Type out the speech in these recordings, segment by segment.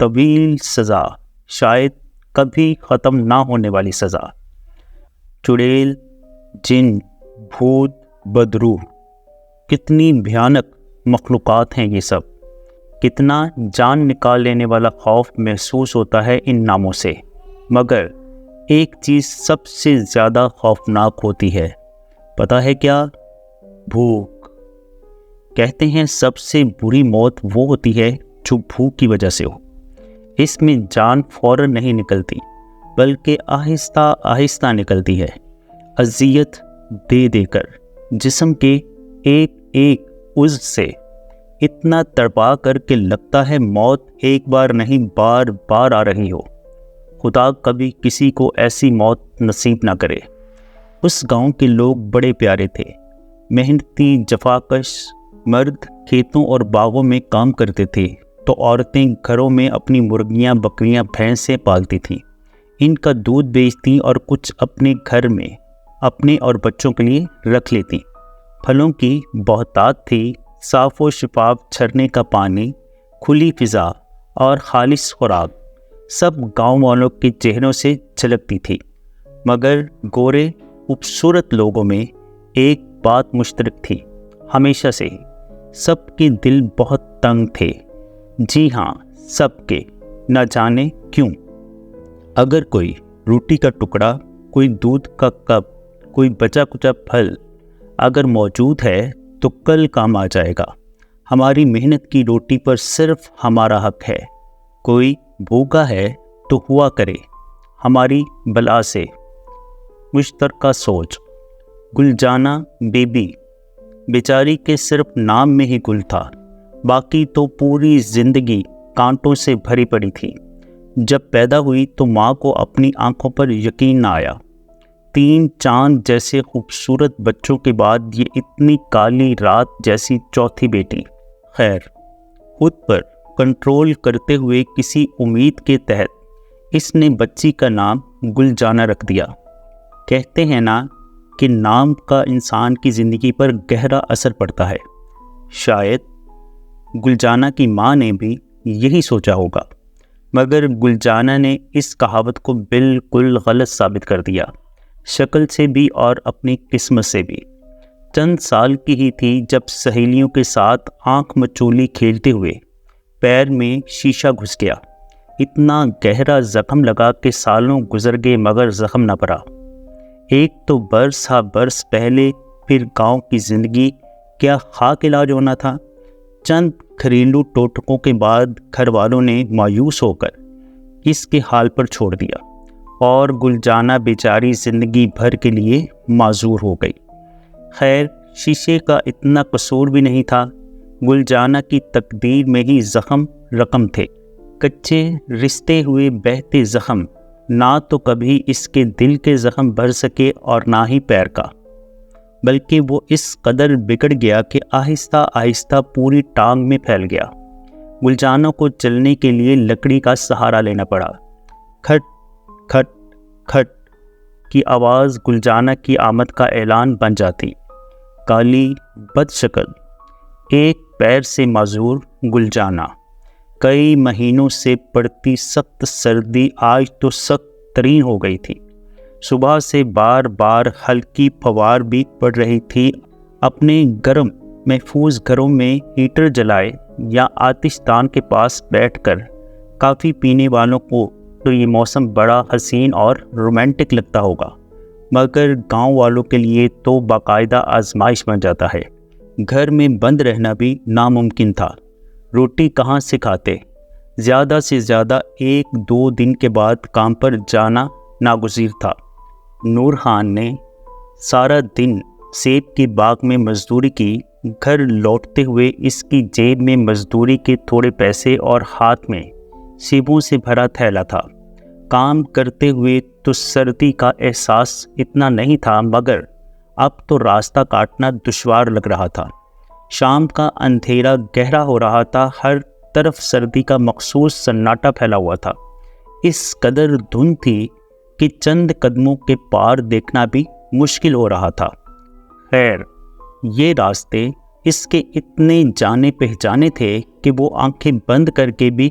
طویل سزا، شاید کبھی ختم نہ ہونے والی سزا۔ چڑیل، جن، بھوت، بدروح، کتنی بھیانک مخلوقات ہیں یہ سب۔ کتنا جان نکال لینے والا خوف محسوس ہوتا ہے ان ناموں سے، مگر ایک چیز سب سے زیادہ خوفناک ہوتی ہے، پتہ ہے کیا؟ بھوک۔ کہتے ہیں سب سے بری موت وہ ہوتی ہے جو بھوک کی وجہ سے ہو۔ اس میں جان فوراً نہیں نکلتی، بلکہ آہستہ آہستہ نکلتی ہے، اذیت دے دے کر جسم کے ایک ایک عضو سے اتنا تڑپا کر کے لگتا ہے موت ایک بار نہیں بار بار آ رہی ہو۔ خدا کبھی کسی کو ایسی موت نصیب نہ کرے۔ اس گاؤں کے لوگ بڑے پیارے تھے، محنتی، جفاکش۔ مرد کھیتوں اور باغوں میں کام کرتے تھے تو عورتیں گھروں میں اپنی مرغیاں، بکریاں، بھینسیں پالتی تھیں، ان کا دودھ بیچتی اور کچھ اپنے گھر میں اپنے اور بچوں کے لیے رکھ لیتی۔ پھلوں کی بہتات تھی، صاف و شفاف جھرنے کا پانی، کھلی فضا اور خالص خوراک سب گاؤں والوں کے چہروں سے جھلکتی تھی۔ مگر گورے خوبصورت لوگوں میں ایک بات مشترک تھی، ہمیشہ سے ہی سب کے دل بہت تنگ تھے۔ جی ہاں، سب کے، نہ جانے کیوں۔ اگر کوئی روٹی کا ٹکڑا، کوئی دودھ کا کپ، کوئی بچا کچا پھل اگر موجود ہے تو کل کام آ جائے گا۔ ہماری محنت کی روٹی پر صرف ہمارا حق ہے۔ کوئی بھوکا ہے تو ہوا کرے ہماری بلا سے۔ مشترکہ سوچ۔ گلجانہ بی بی بیچاری کے صرف نام میں ہی گل تھا، باقی تو پوری زندگی کانٹوں سے بھری پڑی تھی۔ جب پیدا ہوئی تو ماں کو اپنی آنکھوں پر یقین نہ آیا۔ 3 چاند جیسے خوبصورت بچوں کے بعد یہ اتنی کالی رات جیسی چوتھی بیٹی۔ خیر، خود پر کنٹرول کرتے ہوئے کسی امید کے تحت اس نے بچی کا نام گلجانہ رکھ دیا۔ کہتے ہیں نا کہ نام کا انسان کی زندگی پر گہرا اثر پڑتا ہے۔ شاید گلجانہ کی ماں نے بھی یہی سوچا ہوگا، مگر گلجانہ نے اس کہاوت کو بالکل غلط ثابت کر دیا، شکل سے بھی اور اپنی قسمت سے بھی۔ چند سال کی ہی تھی جب سہیلیوں کے ساتھ آنکھ مچولی کھیلتے ہوئے پیر میں شیشہ گھس گیا۔ اتنا گہرا زخم لگا کہ سالوں گزر گئے مگر زخم نہ بھرا۔ ایک تو برس ہا برس پہلے، پھر گاؤں کی زندگی، کیا خاک علاج ہونا تھا۔ چند گھریلو ٹوٹکوں کے بعد گھر والوں نے مایوس ہو کر اس کے حال پر چھوڑ دیا اور گلجانہ بیچاری زندگی بھر کے لیے معذور ہو گئی۔ خیر، شیشے کا اتنا قصور بھی نہیں تھا، گلجانہ کی تقدیر میں ہی زخم رقم تھے، کچے رشتے ہوئے بہتے زخم، نہ تو کبھی اس کے دل کے زخم بھر سکے اور نہ ہی پیر کا، بلکہ وہ اس قدر بگڑ گیا کہ آہستہ آہستہ پوری ٹانگ میں پھیل گیا۔ گلجانہ کو چلنے کے لیے لکڑی کا سہارا لینا پڑا۔ کھٹ کھٹ کھٹ کی آواز گلجانہ کی آمد کا اعلان بن جاتی۔ کالی، بد شکل، ایک پیر سے معذور گلجانہ، کئی مہینوں سے پڑتی سخت سردی آج تو سخت ترین ہو گئی تھی۔ صبح سے بار بار ہلکی فوار بھی پڑ رہی تھی۔ اپنے گرم محفوظ گھروں میں ہیٹر جلائے یا آتش دان کے پاس بیٹھ کر کافی پینے والوں کو تو یہ موسم بڑا حسین اور رومانٹک لگتا ہوگا، مگر گاؤں والوں کے لیے تو باقاعدہ آزمائش بن جاتا ہے۔ گھر میں بند رہنا بھی ناممکن تھا۔ روٹی کہاں سے کھاتے؟ زیادہ سے زیادہ 1-2 دن کے بعد کام پر جانا ناگزیر تھا۔ نور خان نے سارا دن سیب کے باغ میں مزدوری کی۔ گھر لوٹتے ہوئے اس کی جیب میں مزدوری کے تھوڑے پیسے اور ہاتھ میں سیبوں سے بھرا تھیلا تھا۔ کام کرتے ہوئے تو سردی کا احساس اتنا نہیں تھا، مگر اب تو راستہ کاٹنا دشوار لگ رہا تھا۔ شام کا اندھیرا گہرا ہو رہا تھا، ہر طرف سردی کا مخصوص سناٹا پھیلا ہوا تھا۔ اس قدر دھند تھی کہ چند قدموں کے پار دیکھنا بھی مشکل ہو رہا تھا۔ خیر، یہ راستے اس کے اتنے جانے پہچانے تھے کہ وہ آنکھیں بند کر کے بھی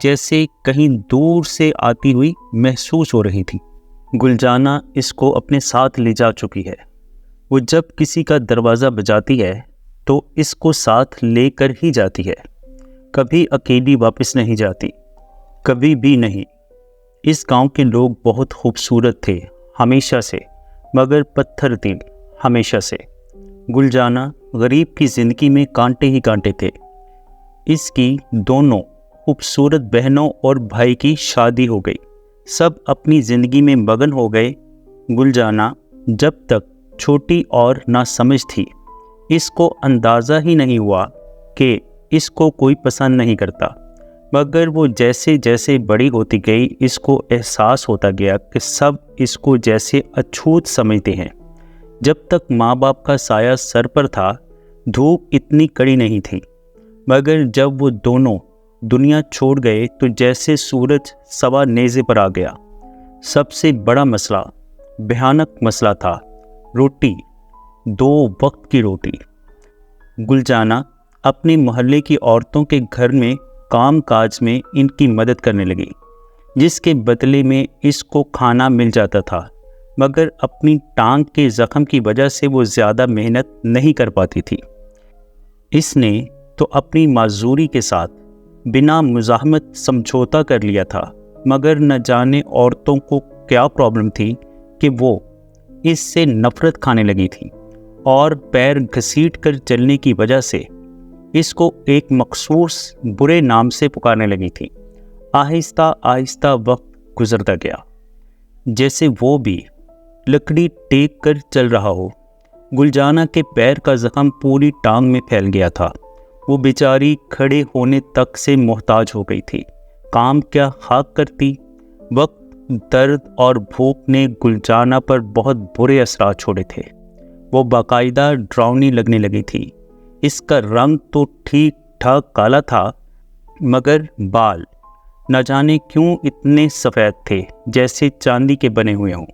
جیسے کہیں دور سے آتی ہوئی محسوس ہو رہی تھی۔ گلجانہ اس کو اپنے ساتھ لے جا چکی ہے۔ وہ جب کسی کا دروازہ بجاتی ہے تو اس کو ساتھ لے کر ہی جاتی ہے، کبھی اکیلی واپس نہیں جاتی، کبھی بھی نہیں۔ اس گاؤں کے لوگ بہت خوبصورت تھے ہمیشہ سے، مگر پتھر دل ہمیشہ سے۔ گلجانہ غریب کی زندگی میں کانٹے ہی کانٹے تھے۔ اس کی دونوں خوبصورت بہنوں اور بھائی کی شادی ہو گئی، سب اپنی زندگی میں مگن ہو گئے۔ گلجانہ جب تک چھوٹی اور ناسمجھ تھی، اس کو اندازہ ہی نہیں ہوا کہ اس کو کوئی پسند نہیں کرتا، مگر وہ جیسے جیسے بڑی ہوتی گئی اس کو احساس ہوتا گیا کہ سب اس کو جیسے اچھوت سمجھتے ہیں۔ جب تک ماں باپ کا سایہ سر پر تھا، دھوپ اتنی کڑی نہیں تھی، مگر جب وہ دونوں دنیا چھوڑ گئے تو جیسے سورج سوا نیزے پر آ گیا۔ سب سے بڑا مسئلہ، بھیانک مسئلہ تھا روٹی، 2 وقت کی روٹی۔ گلجانہ اپنے محلے کی عورتوں کے گھر میں کام کاج میں ان کی مدد کرنے لگی، جس کے بدلے میں اس کو کھانا مل جاتا تھا، مگر اپنی ٹانگ کے زخم کی وجہ سے وہ زیادہ محنت نہیں کر پاتی تھی۔ اس نے تو اپنی معذوری کے ساتھ بنا مزاحمت سمجھوتا کر لیا تھا، مگر نہ جانے عورتوں کو کیا پرابلم تھی کہ وہ اس سے نفرت کھانے لگی تھی، اور پیر گھسیٹ کر چلنے کی وجہ سے اس کو ایک مخصوص برے نام سے پکارنے لگی تھی۔ آہستہ آہستہ وقت گزرتا گیا، جیسے وہ بھی لکڑی ٹیک کر چل رہا ہو۔ گلجانہ کے پیر کا زخم پوری ٹانگ میں پھیل گیا تھا۔ وہ بیچاری کھڑے ہونے تک سے محتاج ہو گئی تھی، کام کیا خاک کرتی۔ وقت، درد اور بھوک نے گلجانہ پر بہت برے اثرات چھوڑے تھے۔ وہ باقاعدہ ڈراؤنی لگنے لگی تھی۔ اس کا رنگ تو ٹھیک ٹھاک کالا تھا، مگر بال نہ جانے کیوں اتنے سفید تھے جیسے چاندی کے بنے ہوئے ہوں۔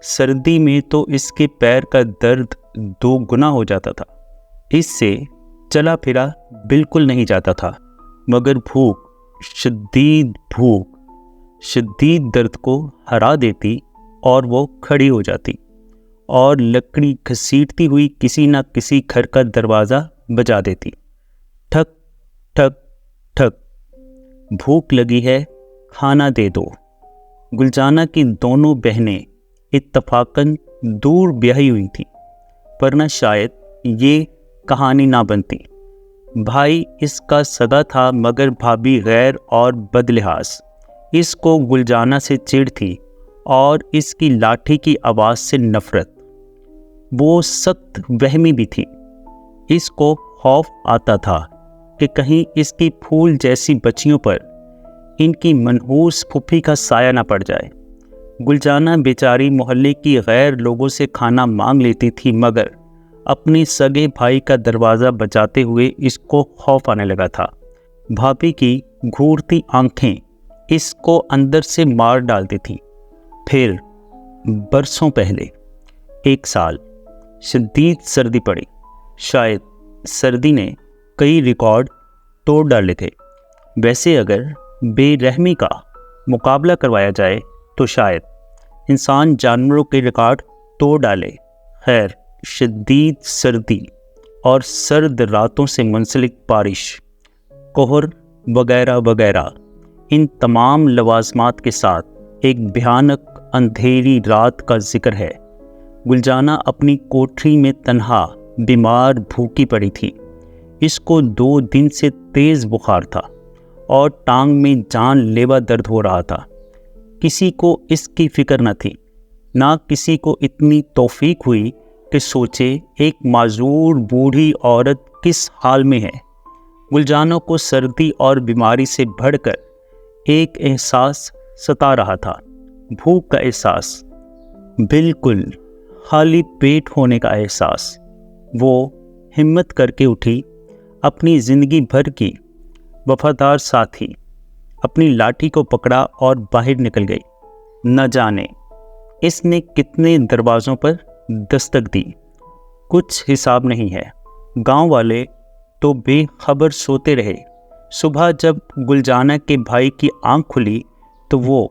سردی میں تو اس کے پیر کا درد 2 گنا ہو جاتا تھا۔ اس سے چلا پھرا بالکل نہیں جاتا تھا، مگر بھوک شدید درد کو ہرا دیتی اور وہ کھڑی ہو جاتی اور لکڑی گھسیٹتی ہوئی کسی نہ کسی گھر کا دروازہ بجا دیتی۔ ٹھک ٹھک ٹھک، بھوک لگی ہے، کھانا دے دو۔ گلجانہ کی دونوں بہنیں اتفاقاً دور بیاہی ہوئی تھیں، ورنہ شاید یہ کہانی نہ بنتی۔ بھائی اس کا سگا تھا، مگر بھابھی غیر اور بدلحاظ۔ اس کو گلجانہ سے چڑ تھی اور اس کی لاٹھی کی آواز سے نفرت۔ وہ سخت وہمی بھی تھی۔ اس کو خوف آتا تھا کہ کہیں اس کی پھول جیسی بچیوں پر ان کی منحوس پھوپھی کا سایہ نہ پڑ جائے۔ گلجانہ بیچاری محلے کی غیر لوگوں سے کھانا مانگ لیتی تھی، مگر اپنے سگے بھائی کا دروازہ بجاتے ہوئے اس کو خوف آنے لگا تھا۔ بھابھی کی گھورتی آنکھیں اس کو اندر سے مار ڈالتی تھیں۔ پھر برسوں پہلے 1 سال شدید سردی پڑی۔ شاید سردی نے کئی ریکارڈ توڑ ڈالے تھے۔ ویسے اگر بے رحمی کا مقابلہ کروایا جائے تو شاید انسان جانوروں کے ریکارڈ توڑ ڈالے۔ خیر، شدید سردی اور سرد راتوں سے منسلک بارش، قہر وغیرہ وغیرہ، ان تمام لوازمات کے ساتھ ایک بھیانک اندھیری رات کا ذکر ہے۔ گلجانہ اپنی کوٹری میں تنہا بیمار بھوکی پڑی تھی۔ اس کو 2 دن سے تیز بخار تھا اور ٹانگ میں جان لیوا درد ہو رہا تھا۔ کسی کو اس کی فکر نہ تھی، نہ کسی کو اتنی توفیق ہوئی کہ سوچے ایک معذور بوڑھی عورت کس حال میں ہے۔ گلجانہ کو سردی اور بیماری سے بڑھ کر ایک احساس ستا رہا تھا، بھوک کا احساس، بالکل خالی پیٹ ہونے کا احساس۔ وہ ہمت کر کے اٹھی، اپنی زندگی بھر کی وفادار ساتھی اپنی لاٹھی کو پکڑا اور باہر نکل گئی۔ نہ جانے اس نے کتنے دروازوں پر دستک دی، کچھ حساب نہیں ہے۔ گاؤں والے تو بے خبر سوتے رہے۔ صبح جب گلجانہ کے بھائی کی آنکھ کھلی تو وہ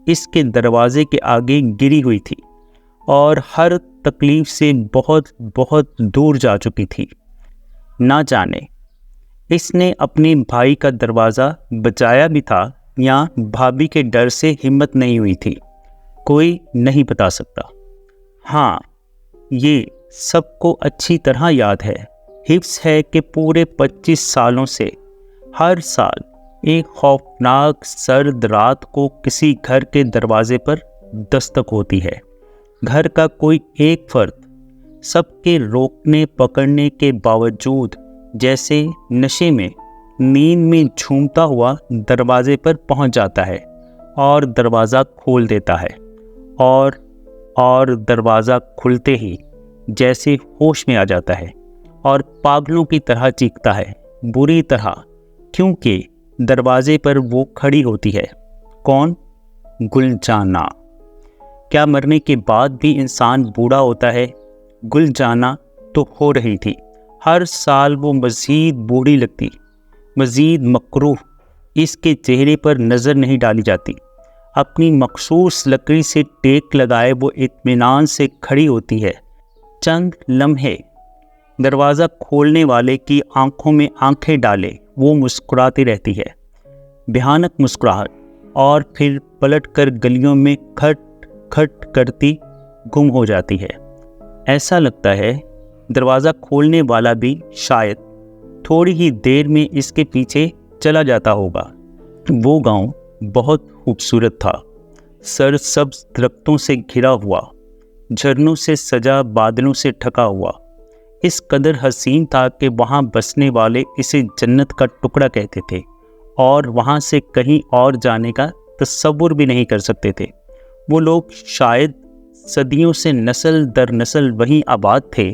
اس کے دروازے کے آگے گری ہوئی تھی اور ہر تکلیف سے بہت بہت دور جا چکی تھی۔ نہ جانے اس نے اپنے بھائی کا دروازہ بچایا بھی تھا یا بھابھی کے ڈر سے ہمت نہیں ہوئی تھی، کوئی نہیں بتا سکتا۔ ہاں، یہ سب کو اچھی طرح یاد ہے، حفظ ہے کہ پورے 25 سالوں سے ہر سال ایک خوفناک سرد رات کو کسی گھر کے دروازے پر دستک ہوتی ہے۔ گھر کا کوئی ایک فرد سب کے روکنے پکڑنے کے باوجود جیسے نشے میں نیند میں جھومتا ہوا دروازے پر پہنچ جاتا ہے اور دروازہ کھول دیتا ہے، اور دروازہ کھلتے ہی جیسے ہوش میں آ جاتا ہے اور پاگلوں کی طرح چیختا ہے، بری طرح، کیونکہ دروازے پر وہ کھڑی ہوتی ہے۔ کون؟ گلجانہ۔ کیا مرنے کے بعد بھی انسان بوڑھا ہوتا ہے؟ گلجانہ تو ہو رہی تھی، ہر سال وہ مزید بوڑھی لگتی، مزید مکروہ، اس کے چہرے پر نظر نہیں ڈالی جاتی۔ اپنی مخصوص لکڑی سے ٹیک لگائے وہ اطمینان سے کھڑی ہوتی ہے۔ چند لمحے دروازہ کھولنے والے کی آنکھوں میں آنکھیں ڈالے وہ مسکراتی رہتی ہے، بھیانک مسکراہٹ، اور پھر پلٹ کر گلیوں میں کھٹ کھٹ کرتی گم ہو جاتی ہے۔ ایسا لگتا ہے دروازہ کھولنے والا بھی شاید تھوڑی ہی دیر میں اس کے پیچھے چلا جاتا ہوگا۔ وہ گاؤں بہت خوبصورت تھا، سرسبز درختوں سے گھرا ہوا، جھرنوں سے سجا، بادلوں سے ڈھکا ہوا، اس قدر حسین تھا کہ وہاں بسنے والے اسے جنت کا ٹکڑا کہتے تھے اور وہاں سے کہیں اور جانے کا تصور بھی نہیں کر سکتے تھے۔ وہ لوگ شاید صدیوں سے نسل در نسل وہیں آباد تھے۔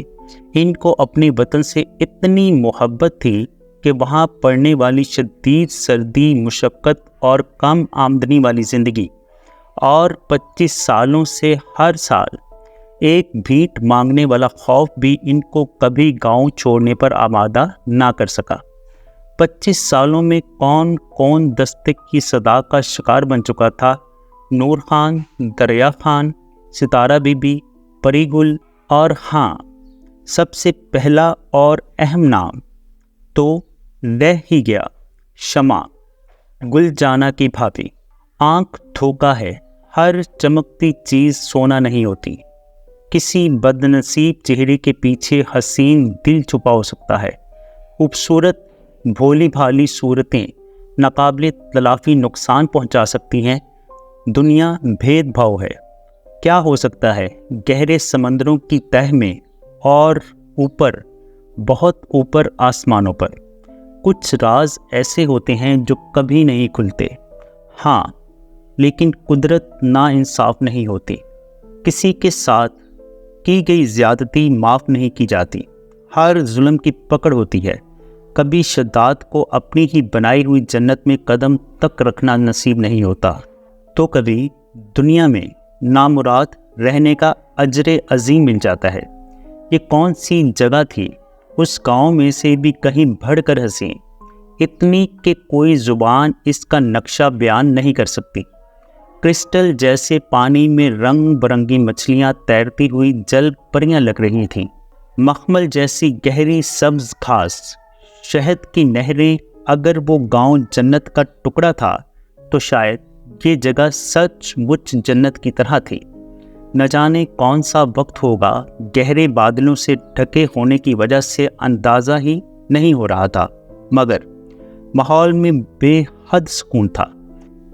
ان کو اپنے وطن سے اتنی محبت تھی کہ وہاں پڑنے والی شدید سردی، مشقت اور کم آمدنی والی زندگی، اور 25 سالوں سے ہر سال ایک بھیٹ مانگنے والا خوف بھی ان کو کبھی گاؤں چھوڑنے پر آمادہ نہ کر سکا۔ 25 سالوں میں کون کون دستک کی صدا کا شکار بن چکا تھا؟ نور خان، دریا خان، ستارہ بی بی، پری گل، اور ہاں، سب سے پہلا اور اہم نام تو رہ ہی گیا، شمع، گلجانہ کی بھابھی۔ آنکھ دھوکا ہے، ہر چمکتی چیز سونا نہیں ہوتی، کسی بد نصیب چہرے کے پیچھے حسین دل چھپا ہو سکتا ہے۔ خوبصورت بھولی بھالی صورتیں ناقابل تلافی نقصان پہنچا سکتی ہیں۔ دنیا بھید بھاؤ ہے، کیا ہو سکتا ہے گہرے سمندروں کی تہ میں اور اوپر، بہت اوپر آسمانوں پر؟ کچھ راز ایسے ہوتے ہیں جو کبھی نہیں کھلتے۔ ہاں، لیکن قدرت نا انصاف نہیں ہوتی، کسی کے ساتھ کی گئی زیادتی معاف نہیں کی جاتی، ہر ظلم کی پکڑ ہوتی ہے۔ کبھی شداد کو اپنی ہی بنائی ہوئی جنت میں قدم تک رکھنا نصیب نہیں ہوتا، تو کبھی دنیا میں نامراد رہنے کا اجر عظیم مل جاتا ہے۔ یہ کون سی جگہ تھی؟ اس گاؤں میں سے بھی کہیں بڑھ کر ہنسی، اتنی کہ کوئی زبان اس کا نقشہ بیان نہیں کر سکتی۔ کرسٹل جیسے پانی میں رنگ برنگی مچھلیاں تیرتی ہوئی جل پریاں لگ رہی تھیں، مخمل جیسی گہری سبز گھاس، شہد کی نہریں۔ اگر وہ گاؤں جنت کا ٹکڑا تھا تو شاید یہ جگہ سچ مچ جنت کی طرح تھی۔ نہ جانے کون سا وقت ہوگا، گہرے بادلوں سے ڈھکے ہونے کی وجہ سے اندازہ ہی نہیں ہو رہا تھا، مگر ماحول میں بے حد سکون تھا۔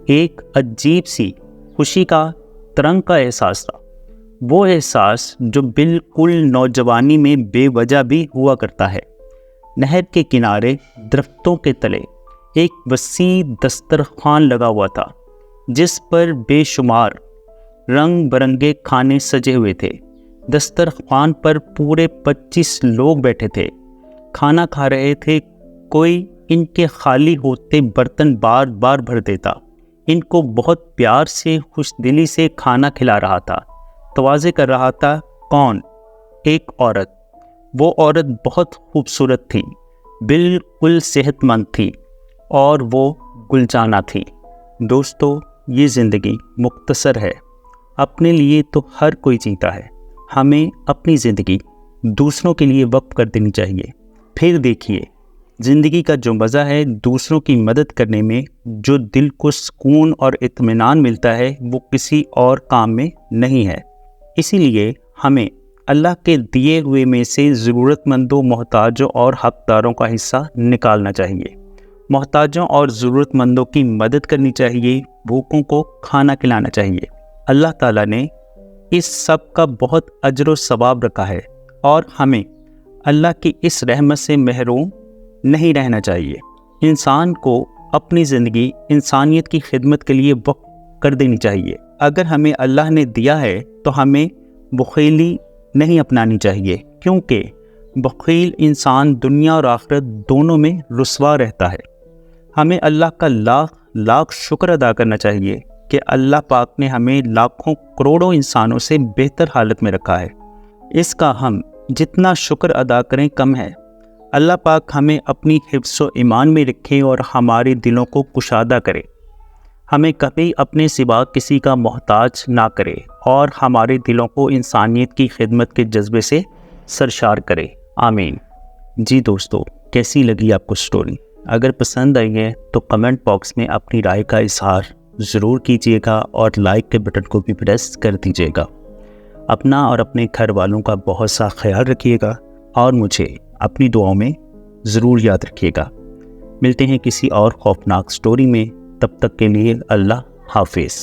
ایک عجیب سی خوشی کا، ترنگ کا احساس تھا، وہ احساس جو بالکل نوجوانی میں بے وجہ بھی ہوا کرتا ہے۔ نہر کے کنارے درختوں کے تلے ایک وسیع دسترخوان لگا ہوا تھا، جس پر بے شمار رنگ برنگے کھانے سجے ہوئے تھے۔ دسترخوان پر پورے 25 لوگ بیٹھے تھے، کھانا کھا رہے تھے۔ کوئی ان کے خالی ہوتے برتن بار بار بھر دیتا، ان کو بہت پیار سے، خوش دلی سے کھانا کھلا رہا تھا، تواضع کر رہا تھا۔ کون؟ ایک عورت۔ وہ عورت بہت خوبصورت تھی، بالکل صحت مند تھی اور وہ گلجانہ تھی۔ دوستو، یہ زندگی مختصر ہے، اپنے لیے تو ہر کوئی جیتا ہے۔ ہمیں اپنی زندگی دوسروں کے لیے وقف کر دینی چاہیے۔ پھر دیکھیے، زندگی کا جو مزہ ہے دوسروں کی مدد کرنے میں، جو دل کو سکون اور اطمینان ملتا ہے، وہ کسی اور کام میں نہیں ہے۔ اسی لیے ہمیں اللہ کے دیے ہوئے میں سے ضرورت مندوں، محتاجوں اور حقداروں کا حصہ نکالنا چاہیے۔ محتاجوں اور ضرورت مندوں کی مدد کرنی چاہیے، بھوکوں کو کھانا کھلانا چاہیے۔ اللہ تعالیٰ نے اس سب کا بہت اجر و ثواب رکھا ہے، اور ہمیں اللہ کی اس رحمت سے محروم نہیں رہنا چاہیے۔ انسان کو اپنی زندگی انسانیت کی خدمت کے لیے وقف کر دینی چاہیے۔ اگر ہمیں اللہ نے دیا ہے تو ہمیں بخیلی نہیں اپنانی چاہیے، کیونکہ بخیل انسان دنیا اور آخرت دونوں میں رسوا رہتا ہے۔ ہمیں اللہ کا لاکھ شکر ادا کرنا چاہیے کہ اللہ پاک نے ہمیں لاکھوں کروڑوں انسانوں سے بہتر حالت میں رکھا ہے۔ اس کا ہم جتنا شکر ادا کریں کم ہے۔ اللہ پاک ہمیں اپنی حفظ و ایمان میں رکھے اور ہمارے دلوں کو کشادہ کرے، ہمیں کبھی اپنے سوا کسی کا محتاج نہ کرے، اور ہمارے دلوں کو انسانیت کی خدمت کے جذبے سے سرشار کرے۔ آمین۔ جی دوستو، کیسی لگی آپ کو سٹوری؟ اگر پسند آئی ہے تو کمنٹ باکس میں اپنی رائے کا اظہار ضرور کیجیے گا، اور لائک کے بٹن کو بھی پریس کر دیجیے گا۔ اپنا اور اپنے گھر والوں کا بہت سا خیال رکھیے گا، اور مجھے اپنی دعاؤں میں ضرور یاد رکھیے گا۔ ملتے ہیں کسی اور خوفناک سٹوری میں، تب تک کے لیے اللہ حافظ۔